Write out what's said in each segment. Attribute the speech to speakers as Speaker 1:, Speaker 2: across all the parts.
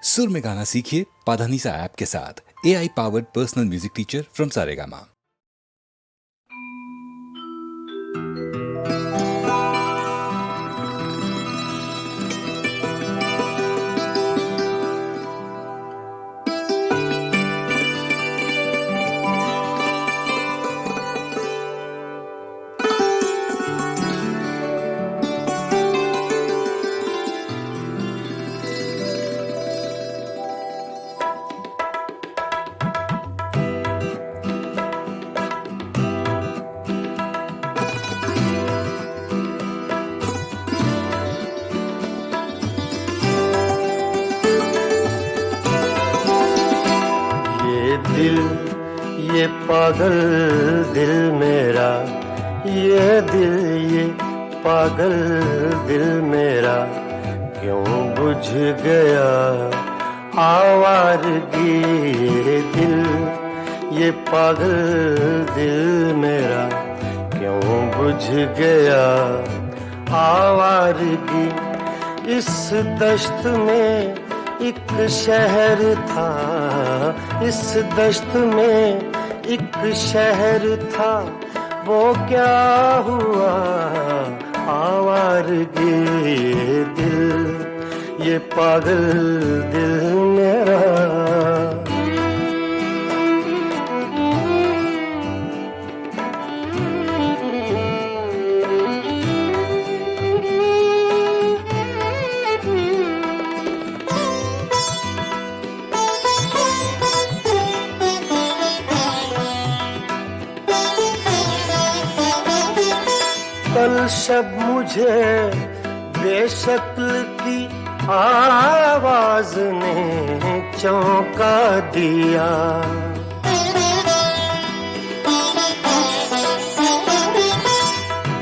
Speaker 1: सुर में गाना सीखिए पाधानीसा ऐप के साथ। AI powered personal music teacher from Saregama.
Speaker 2: ये पागल दिल मेरा, ये दिल ये पागल दिल मेरा क्यों बुझ गया आवारगी। ये दिल ये पागल दिल मेरा क्यों बुझ गया आवारगी। इस दश्त में एक शहर था, इस दश्त में एक शहर था, वो क्या हुआ आवारगी। ये दिल ये पागल दिल मेरा। कल शब मुझे बेशक्ल की आवाज ने चौंका दिया।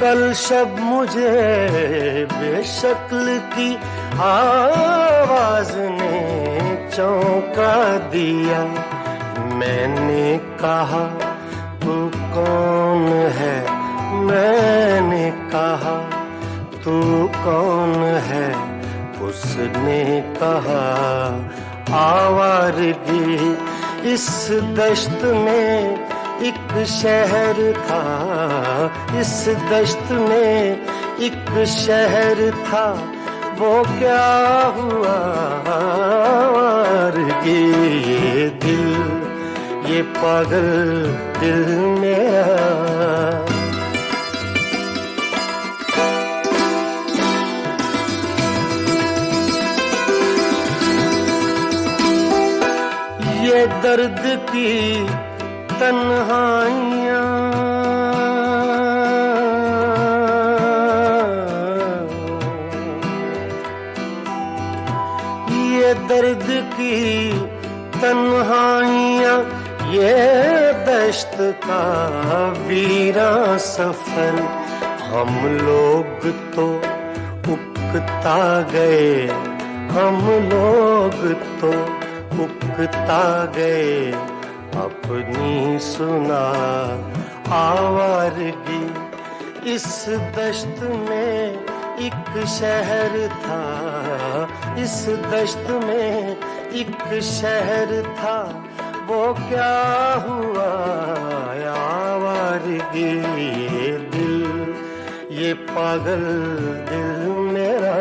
Speaker 2: कल शब मुझे बेशक्ल की आवाज ने चौंका दिया। मैंने कहा तू कौन है, मैंने कहा तू कौन है, उसने कहा आवारगी। इस दश्त में एक शहर था, इस दश्त में एक शहर था, वो क्या हुआ आवारगी। ये दिल ये पागल दिल मेरा। ये दर्द की तन्हाइयाँ, ये दर्द की तन्हाइयाँ, ये दश्त का वीरा सफर। हम लोग तो उकता गए, हम लोग तो उकता गए अपनी सुना आवारगी। इस दश्त में एक शहर था, इस दश्त में एक शहर था, वो क्या हुआ आवारगी। ये दिल ये पागल दिल मेरा।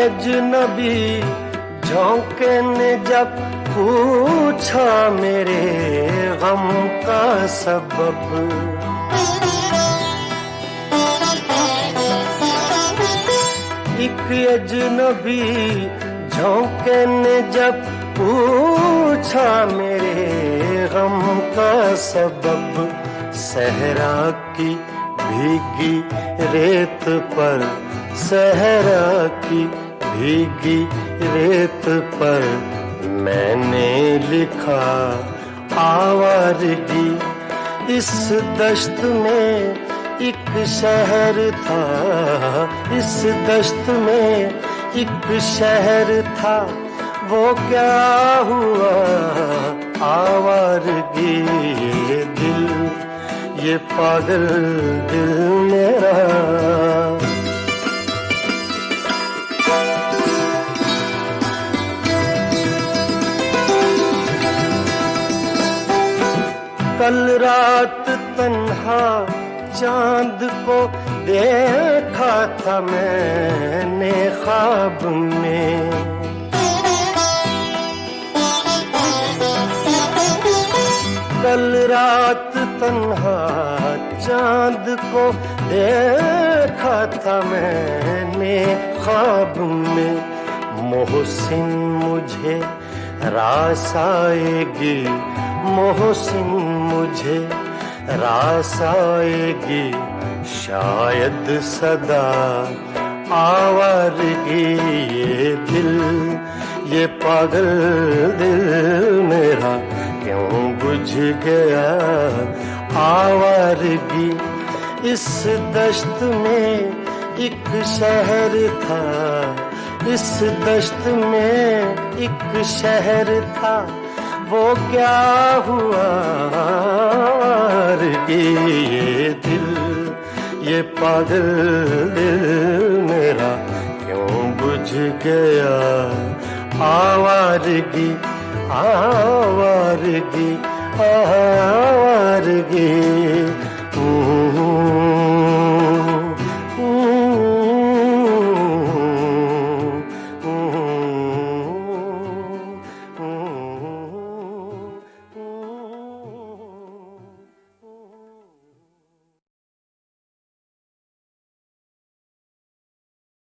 Speaker 2: अजनबी झोंके ने जब पूछा मेरे गम का सबब। एक अजनबी झोंके ने जब पूछा मेरे गम का सबब। सहरा की भीगी रेत पर, सहरा की भीगी रेत पर मैंने लिखा आवारगी। इस दश्त में एक शहर था, इस दश्त में एक शहर था, वो क्या हुआ आवारगी ये दिल, ये पागल दिल मेरा। कल रात तन्हा चांद को देखा था मैंने ख्वाब में, कल रात तन्हा चांद को देखा था मैंने ख्वाब में। मोहसिन मुझे रास आएगी, मोहसिन मुझे रास आएगी, शायद सदा आवारगी ये दिल, ये पागल दिल मेरा क्यों बुझ गया आवारगी। इस दश्त में एक शहर था, इस दश्त में एक शहर था, वो क्या हुआ ये दिल, ये पागल दिल मेरा क्यों बुझ गया आवारगी, आवारगी, आवारगी।